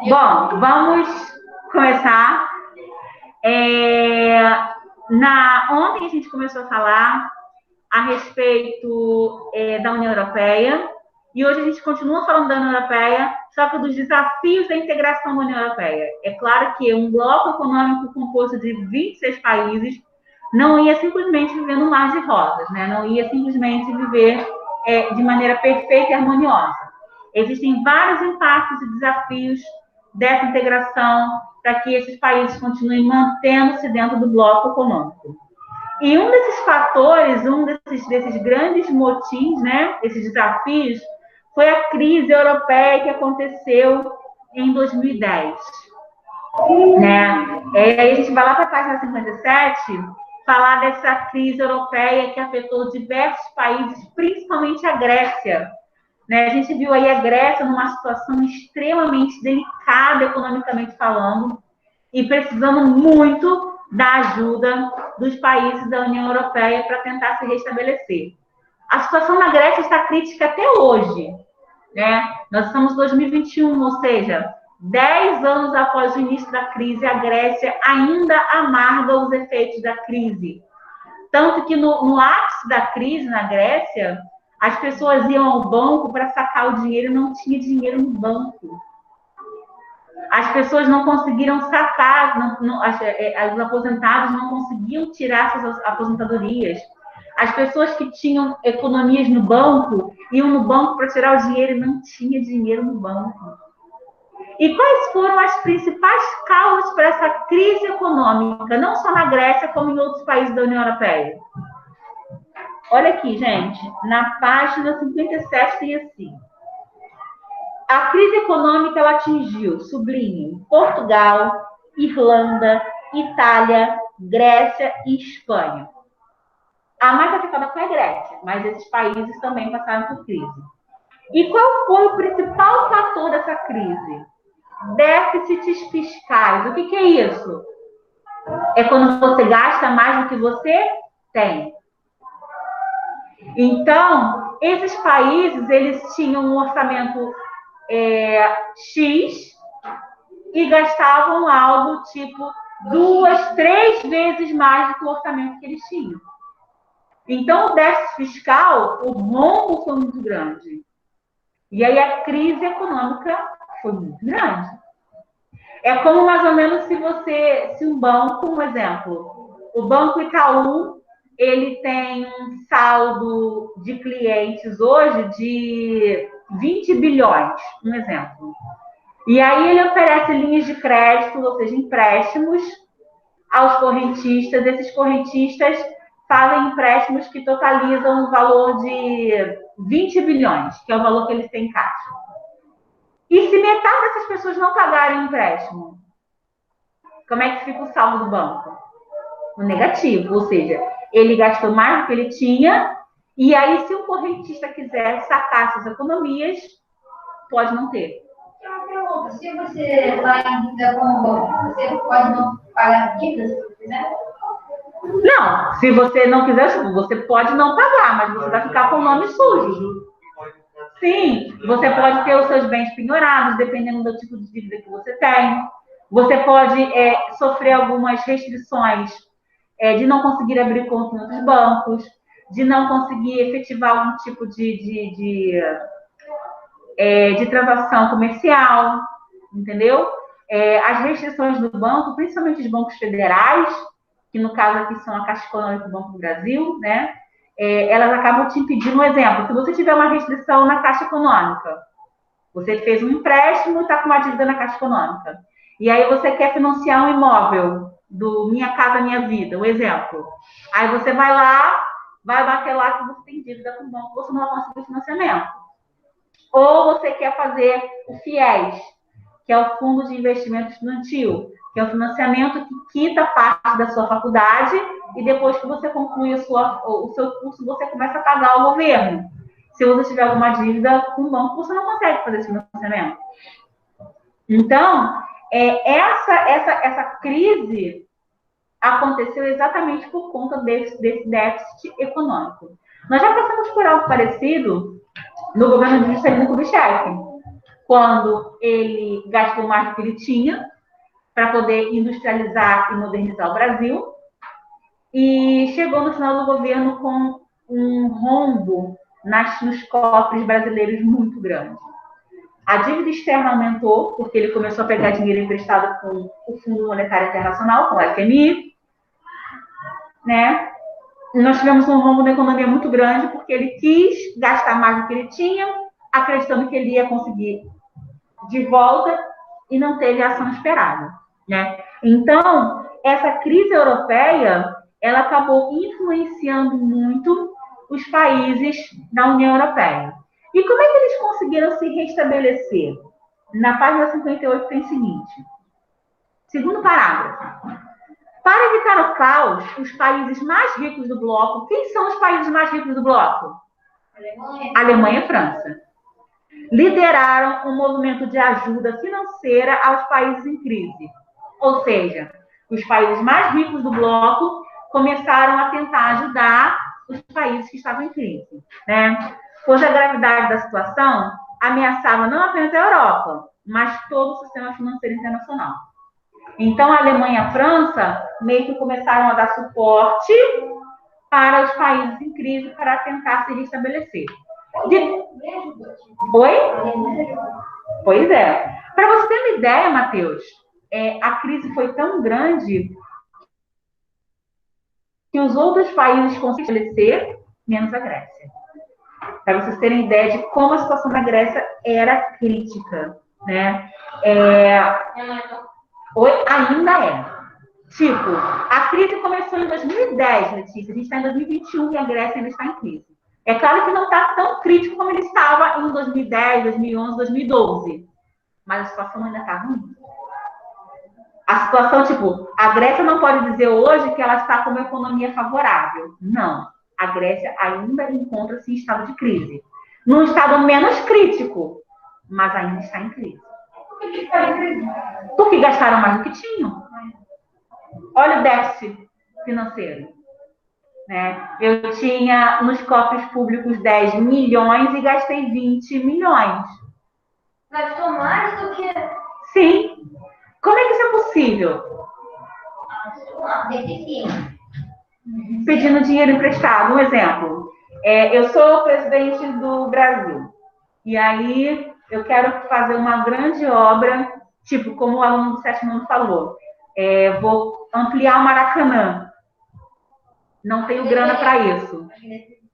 Bom, vamos começar. Ontem a gente começou a falar a respeito da União Europeia e hoje a gente continua falando da União Europeia, só que dos desafios da integração da União Europeia. É claro que um bloco econômico composto de 26 países não ia simplesmente viver no mar de rosas, né? Não ia simplesmente viver de maneira perfeita e harmoniosa. Existem vários impactos e desafios dessa integração para que esses países continuem mantendo-se dentro do bloco econômico. E um desses fatores, desses grandes motins, né, esses desafios, foi a crise europeia que aconteceu em 2010. Né? Aí a gente vai lá para a página 57 falar dessa crise europeia que afetou diversos países, principalmente a Grécia. Né? A gente viu aí a Grécia numa situação extremamente delicada economicamente falando e precisando muito da ajuda dos países da União Europeia para tentar se restabelecer. A situação na Grécia está crítica até hoje. Né? Nós estamos em 2021, ou seja, 10 anos após o início da crise, a Grécia ainda amarga os efeitos da crise. Tanto que no ápice da crise na Grécia, as pessoas iam ao banco para sacar o dinheiro e não tinha dinheiro no banco. As pessoas não conseguiram sacar, os aposentados não conseguiam tirar suas aposentadorias. As pessoas que tinham economias no banco iam no banco para tirar o dinheiro e não tinha dinheiro no banco. E quais foram as principais causas para essa crise econômica, não só na Grécia, como em outros países da União Europeia? Olha aqui, gente, na página 57 tem assim. A crise econômica ela atingiu, sublinhe, Portugal, Irlanda, Itália, Grécia e Espanha. A mais afetada foi a Grécia, mas esses países também passaram por crise. E qual foi o principal fator dessa crise? Déficits fiscais. O que é isso? É quando você gasta mais do que você tem. Então, esses países, eles tinham um orçamento X e gastavam algo tipo 2, 3 vezes mais do que o orçamento que eles tinham. Então, o déficit fiscal, o rombo foi muito grande. E aí a crise econômica foi muito grande. É como mais ou menos se um banco, um exemplo, o Banco Itaú, ele tem um saldo de clientes hoje de 20 bilhões, um exemplo. E aí ele oferece linhas de crédito, ou seja, empréstimos aos correntistas. Esses correntistas fazem empréstimos que totalizam o valor de 20 bilhões, que é o valor que eles têm em caixa. E se metade dessas pessoas não pagarem o empréstimo, como é que fica o saldo do banco? No negativo, ou seja, ele gastou mais do que ele tinha, e aí se o correntista quiser sacar suas economias, pode não ter. Se você vai em dívida com o banco, você pode não pagar dívidas, se você quiser? Não, se você não quiser, você pode não pagar, mas você vai ficar com o nome sujo. Sim, você pode ter os seus bens penhorados, dependendo do tipo de dívida que você tem. Você pode sofrer algumas restrições de não conseguir abrir conta em outros bancos, de não conseguir efetivar algum tipo de transação comercial, entendeu? As restrições do banco, principalmente os bancos federais, que no caso aqui são a Caixa Econômica e o Banco do Brasil, né? Elas acabam te impedindo. Um exemplo, se você tiver uma restrição na Caixa Econômica, você fez um empréstimo e está com uma dívida na Caixa Econômica, e aí você quer financiar um imóvel do Minha Casa Minha Vida, um exemplo. Aí você vai lá, vai bater lá que você tem dívida com o banco, você não vai conseguir financiamento. Ou você quer fazer o FIES, que é o Fundo de Investimento Estudantil, que é um financiamento que quita parte da sua faculdade e depois que você conclui o seu curso, você começa a pagar ao governo. Se você tiver alguma dívida com o banco, você não consegue fazer esse financiamento. Então, essa crise aconteceu exatamente por conta desse déficit econômico. Nós já passamos por algo parecido no governo de Juscelino Kubitschek. quando ele gastou mais do que ele tinha para poder industrializar e modernizar o Brasil, e chegou no final do governo com um rombo nos cofres brasileiros muito grande. A dívida externa aumentou, porque ele começou a pegar dinheiro emprestado com o Fundo Monetário Internacional, com o FMI, né? Nós tivemos um rombo na economia muito grande, porque ele quis gastar mais do que ele tinha, acreditando que ele ia conseguir de volta, e não teve a ação esperada, né? Então, essa crise europeia, ela acabou influenciando muito os países da União Europeia. E como é que eles conseguiram se restabelecer? Na página 58 tem o seguinte, segundo parágrafo. Para evitar o caos, os países mais ricos do bloco, quem são os países mais ricos do bloco? Alemanha e França. Lideraram um movimento de ajuda financeira aos países em crise. Ou seja, os países mais ricos do bloco começaram a tentar ajudar os países que estavam em crise, né? Pois a gravidade da situação ameaçava não apenas a Europa, mas todo o sistema financeiro internacional. Então, a Alemanha e a França meio que começaram a dar suporte para os países em crise para tentar se restabelecer. Oi? Pois é. Para você ter uma ideia, Matheus, a crise foi tão grande que os outros países conseguiram se estabelecer, menos a Grécia. Para vocês terem ideia de como a situação da Grécia era crítica, né? Ainda é. Tipo, a crise começou em 2010, Letícia. A gente está em 2021 e a Grécia ainda está em crise. É claro que não está tão crítico como ele estava em 2010, 2011, 2012. Mas a situação ainda está ruim. A situação, tipo, a Grécia não pode dizer hoje que ela está com uma economia favorável. Não. A Grécia ainda encontra-se em estado de crise. Num estado menos crítico, mas ainda está em crise. Porque gastaram mais do que tinham. Olha o déficit financeiro. Né? Eu tinha nos cofres públicos 10 milhões e gastei 20 milhões. Gastou mais do que... Sim. Como é que isso é possível? Pedindo dinheiro emprestado. Um exemplo. Eu sou presidente do Brasil. E aí eu quero fazer uma grande obra, tipo, como o aluno do 7º ano falou. Vou ampliar o Maracanã. Não tenho grana para isso.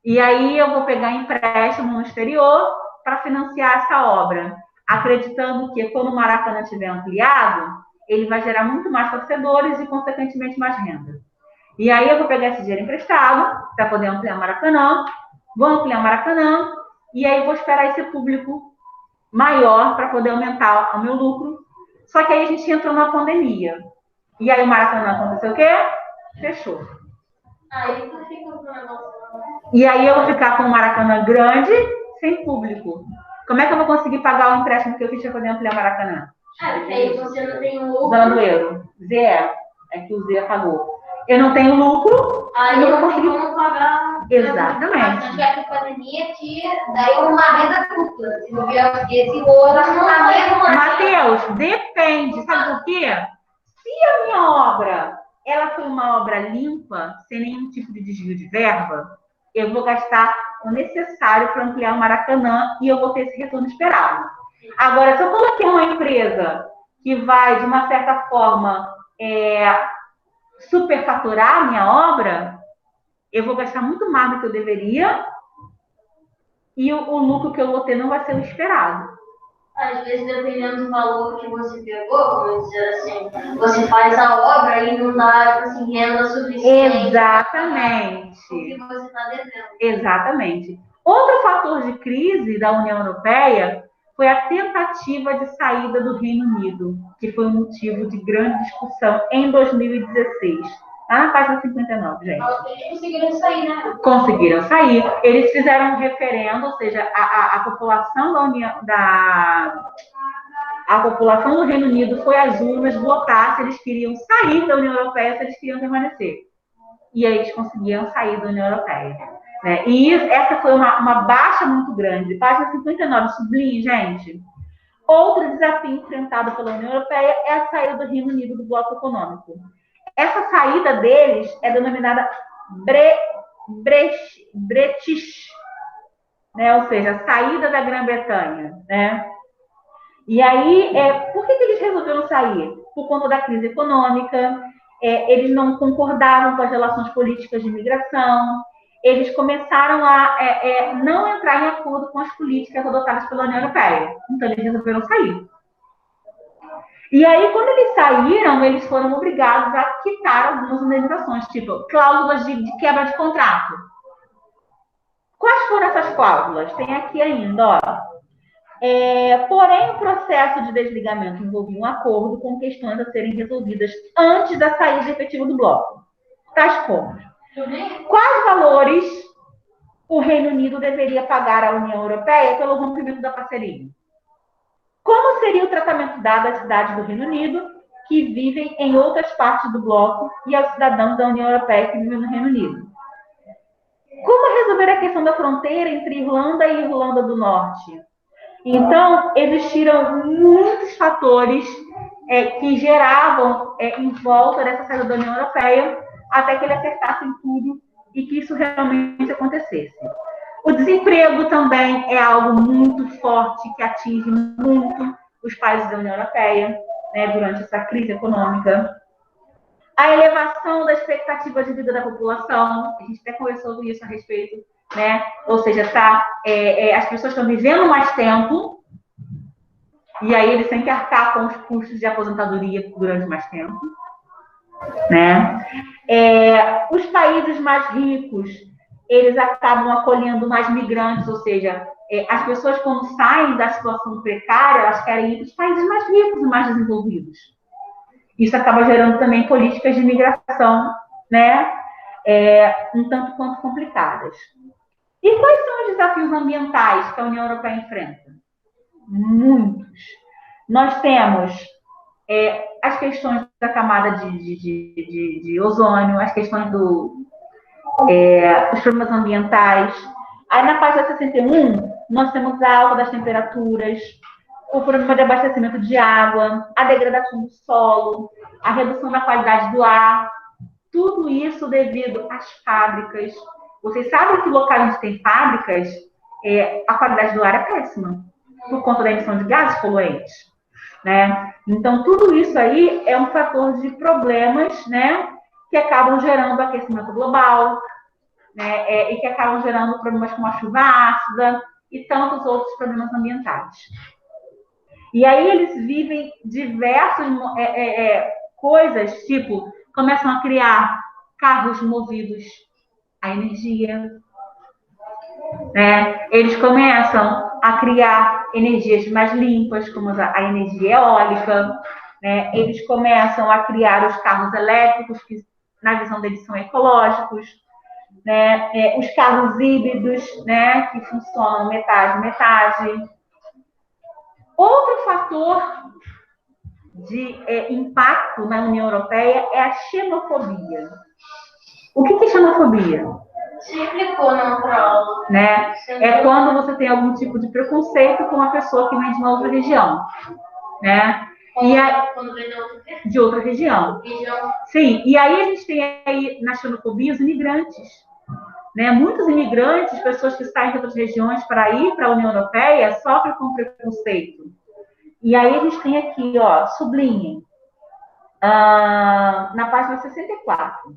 E aí eu vou pegar empréstimo no exterior para financiar essa obra, acreditando que quando o Maracanã estiver ampliado, ele vai gerar muito mais torcedores e, consequentemente, mais renda. E aí eu vou pegar esse dinheiro emprestado para poder ampliar o Maracanã, vou ampliar o Maracanã, e aí vou esperar esse público maior para poder aumentar o meu lucro. Só que aí a gente entrou na pandemia. E aí o Maracanã aconteceu o quê? Fechou. E aí eu vou ficar com o Maracanã grande, sem público. Como é que eu vou conseguir pagar o empréstimo que eu fiz para poder ampliar o Maracanã? Aí você não tem lucro. Usando o euro. ZE. É que o ZE pagou. Eu não tenho lucro. Aí eu não vou conseguir pagar. Exatamente. Se tiver pandemia, daí uma renda dupla. Se não vier esse ouro, Matheus, depende. Sabe por quê? Se a minha obra ela foi uma obra limpa, sem nenhum tipo de desvio de verba, eu vou gastar o necessário para ampliar o Maracanã e eu vou ter esse retorno esperado. Agora, se eu coloquei uma empresa que vai, de uma certa forma, superfaturar a minha obra, eu vou gastar muito mais do que eu deveria e o lucro que eu vou ter não vai ser o esperado. Às vezes, dependendo do valor que você pegou, vamos dizer assim, você faz a obra e não dá assim, renda suficiente. Exatamente. Porque você está devendo. Exatamente. Outro fator de crise da União Europeia foi a tentativa de saída do Reino Unido, que foi um motivo de grande discussão em 2016. Lá na página 59, gente. Eles conseguiram sair, né? Conseguiram sair. Eles fizeram um referendo, ou seja, a população a população do Reino Unido foi às urnas votar se eles queriam sair da União Europeia, se eles queriam permanecer. E aí eles conseguiram sair da União Europeia. Né? E essa foi uma baixa muito grande. Página 59, sublinhe, gente. Outro desafio enfrentado pela União Europeia é a saída do Reino Unido do bloco econômico. Essa saída deles é denominada Brexit, né? Ou seja, a saída da Grã-Bretanha, né? E aí, por que eles resolveram sair? Por conta da crise econômica, eles não concordavam com as relações políticas de imigração, eles começaram a não entrar em acordo com as políticas adotadas pela União Europeia. Então, eles resolveram sair. E aí, quando eles saíram, eles foram obrigados a quitar algumas indenizações, tipo cláusulas de quebra de contrato. Quais foram essas cláusulas? Tem aqui ainda, ó. Porém, o processo de desligamento envolvia um acordo com questões a serem resolvidas antes da saída efetiva do bloco. Tais como: quais valores o Reino Unido deveria pagar à União Europeia pelo rompimento da parceria? Como seria o tratamento dado às cidades do Reino Unido que vivem em outras partes do bloco e aos cidadãos da União Europeia que vivem no Reino Unido? Como resolver a questão da fronteira entre Irlanda e Irlanda do Norte? Então, existiram muitos fatores que geravam em volta dessa saída da União Europeia até que eles acertassem tudo e que isso realmente acontecesse. O desemprego também é algo muito forte que atinge muito os países da União Europeia, né, durante essa crise econômica. A elevação da expectativa de vida da população, a gente até conversou sobre isso a respeito, né? Ou seja, as pessoas estão vivendo mais tempo e aí eles têm que arcar com os custos de aposentadoria durante mais tempo, né? Os países mais ricos, eles acabam acolhendo mais migrantes, ou seja, as pessoas quando saem da situação precária, elas querem ir para os países mais ricos e mais desenvolvidos. Isso acaba gerando também políticas de migração, né? Um tanto quanto complicadas. E quais são os desafios ambientais que a União Europeia enfrenta? Muitos. Nós temos as questões da camada de ozônio, as questões dos problemas ambientais. Aí na página 61, nós temos a alta das temperaturas, o problema de abastecimento de água, a degradação do solo, a redução da qualidade do ar, tudo isso devido às fábricas. Vocês sabem que locais onde tem fábricas, a qualidade do ar é péssima, por conta da emissão de gases poluentes, né? Então, tudo isso aí é um fator de problemas, né, que acabam gerando aquecimento global, né, e que acabam gerando problemas como a chuva ácida e tantos outros problemas ambientais. E aí eles vivem diversas coisas, tipo, começam a criar carros movidos à energia, né? Eles começam a criar energias mais limpas, como a energia eólica, né? Eles começam a criar os carros elétricos, que na visão deles são ecológicos, né? Os carros híbridos, né? Que funcionam metade. Outro fator de impacto na União Europeia é a xenofobia. O que é xenofobia? Você explicou na outra aula. Né? É quando você tem algum tipo de preconceito com uma pessoa que vem de uma outra região. Né? Quando vem de outra região. Sim, e aí a gente tem aí na xenofobia os imigrantes. Né? Muitos imigrantes, pessoas que saem de outras regiões para ir para a União Europeia, sofrem com preconceito. E aí a gente tem aqui, ó, sublinhem, na página 64.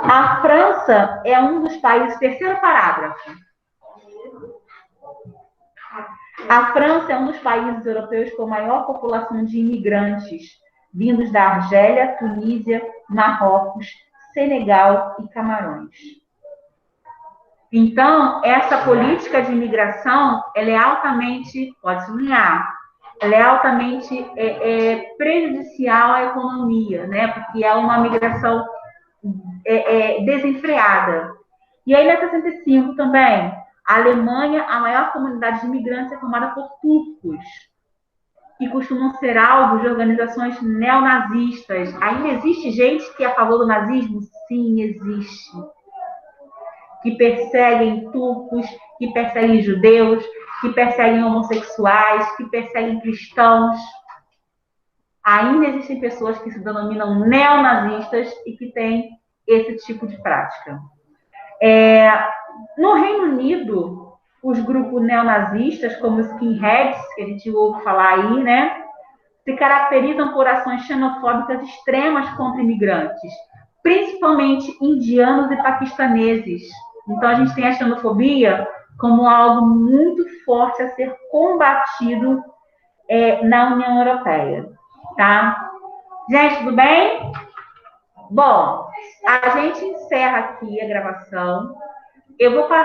A França é um dos países, terceiro parágrafo. A França é um dos países europeus com maior população de imigrantes, vindos da Argélia, Tunísia, Marrocos, Senegal e Camarões. Então, essa política de imigração, ela é altamente, pode sublinhar, ela é altamente prejudicial à economia, né? Porque é uma migração desenfreada. E aí, na 65 também, a Alemanha, a maior comunidade de imigrantes é formada por turcos, que costumam ser alvos de organizações neonazistas. Ainda existe gente que é a favor do nazismo? Sim, existe. que perseguem turcos, que perseguem judeus, que perseguem homossexuais, que perseguem cristãos. Ainda existem pessoas que se denominam neonazistas e que têm esse tipo de prática. No Reino Unido, os grupos neonazistas, como os skinheads, que a gente ouve falar aí, né, se caracterizam por ações xenofóbicas extremas contra imigrantes, principalmente indianos e paquistaneses. Então, a gente tem a xenofobia como algo muito forte a ser combatido na União Europeia, tá? Gente, tudo bem? Bom, a gente encerra aqui a gravação. Eu vou passar